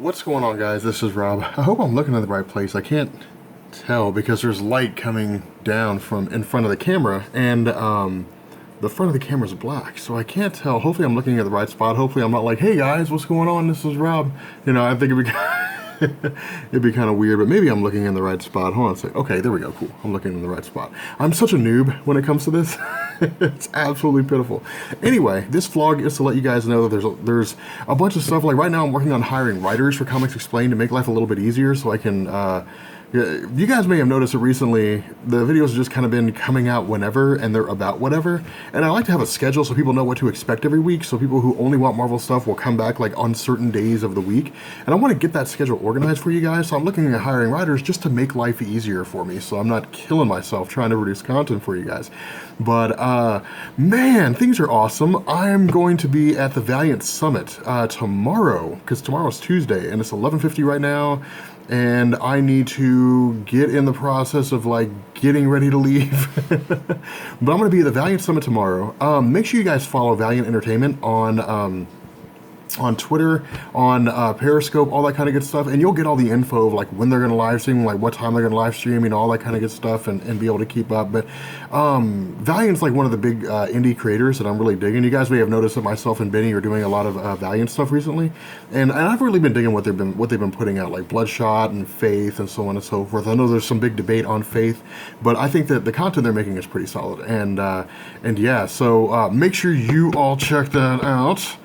What's going on, guys? This is Rob. I hope I'm looking in the right place. I can't tell because there's light coming down from in front of the camera, and the front of the camera is black, so I can't tell. Hopefully I'm looking at the right spot. Hopefully I'm not like, hey guys, what's going on? This is Rob. You know, I think it'd be kind of weird, but maybe I'm looking in the right spot. Hold on a second. Okay, there we go. Cool. I'm looking in the right spot. I'm such a noob when it comes to this. It's absolutely pitiful. Anyway, this vlog is to let you guys know that there's a bunch of stuff. Like right now I'm working on hiring writers for Comics Explained to make life a little bit easier, so I can you guys may have noticed that recently the videos have just kind of been coming out whenever, and they're about whatever. And I like to have a schedule so people know what to expect every week, so people who only want Marvel stuff will come back like on certain days of the week. And I want to get that schedule organized for you guys, so I'm looking at hiring writers just to make life easier for me, so I'm not killing myself trying to produce content for you guys. But man, things are awesome. I'm going to be at the Valiant Summit tomorrow, because tomorrow's Tuesday, and it's 11:50 right now. And I need to get in the process of like getting ready to leave. But I'm going to be at the Valiant Summit tomorrow. Make sure you guys follow Valiant Entertainment on Twitter, on Periscope, all that kind of good stuff, and you'll get all the info of like when they're going to live stream, like what time they're going to live stream, you know, all that kind of good stuff, and be able to keep up. But Valiant's like one of the big indie creators that I'm really digging. You guys may have noticed that myself and Benny are doing a lot of Valiant stuff recently, and I've really been digging what they've been putting out, like Bloodshot and Faith and so on and so forth. I know there's some big debate on Faith, but I think that the content they're making is pretty solid, and yeah, so make sure you all check that out.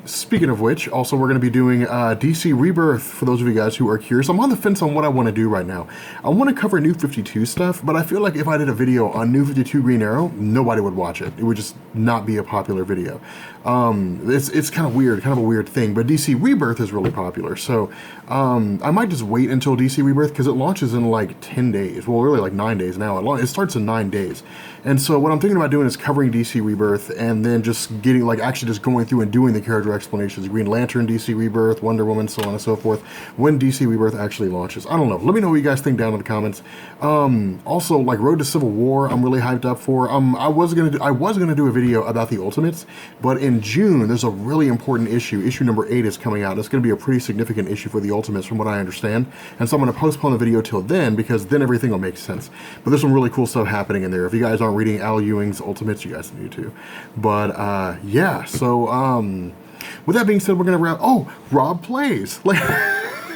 Speaking of which, also we're going to be doing DC Rebirth, for those of you guys who are curious. I'm on the fence on what I want to do right now. I want to cover New 52 stuff, but I feel like if I did a video on New 52 Green Arrow, nobody would watch it. It would just not be a popular video. It's kind of weird, kind of a weird thing, but DC Rebirth is really popular, so I might just wait until DC Rebirth, because it launches in like 10 days. Well, really like 9 days now. It starts in 9 days. And so what I'm thinking about doing is covering DC Rebirth, and then just getting, like, actually just going through and doing the character explanations. Green Lantern, DC Rebirth, Wonder Woman, so on and so forth, when DC Rebirth actually launches. I don't know. Let me know what you guys think down in the comments. Also, like, Road to Civil War, I'm really hyped up for. I was gonna do a video about the Ultimates, but in June, there's a really important issue. Issue number 8 is coming out. It's going to be a pretty significant issue for the Ultimates, from what I understand. And so I'm going to postpone the video till then, because then everything will make sense. But there's some really cool stuff happening in there. If you guys aren't reading Al Ewing's Ultimates, you guys need to. But yeah, so with that being said, we're gonna wrap. Oh, Rob Plays. Like,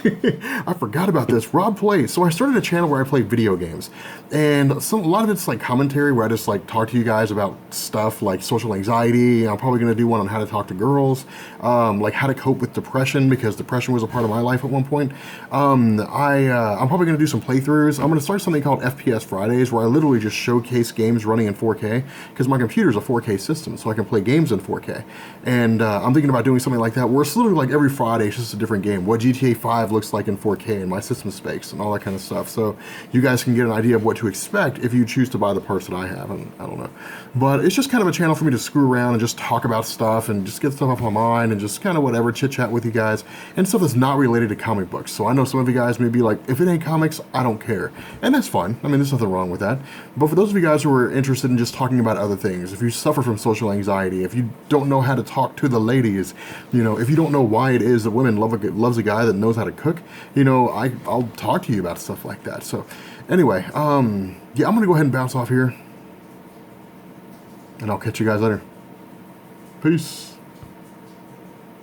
I forgot about this. Rob Plays. So I started a channel where I play video games, and a lot of it's like commentary, where I just like talk to you guys about stuff like social anxiety. I'm probably gonna do one on how to talk to girls, like how to cope with depression, because depression was a part of my life at one point. I'm probably gonna do some playthroughs. I'm gonna start something called FPS Fridays, where I literally just showcase games running in 4K, because my computer's a 4K system, so I can play games in 4K. And I'm thinking about doing something like that, where it's literally like every Friday, it's just a different game. What GTA 5 looks like in 4K and my system specs and all that kind of stuff, so you guys can get an idea of what to expect if you choose to buy the parts that I have. And I don't know, but it's just kind of a channel for me to screw around and just talk about stuff and just get stuff off my mind and just kind of whatever, chit chat with you guys, and stuff that's not related to comic books. So I know some of you guys may be like, if it ain't comics, I don't care, and that's fine. I mean, there's nothing wrong with that. But for those of you guys who are interested in just talking about other things, if you suffer from social anxiety, if you don't know how to talk to the ladies, you know, if you don't know why it is that women loves a guy that knows how to cook, you know, I'll talk to you about stuff like that. So anyway, yeah, I'm gonna go ahead and bounce off here, and I'll catch you guys later. Peace.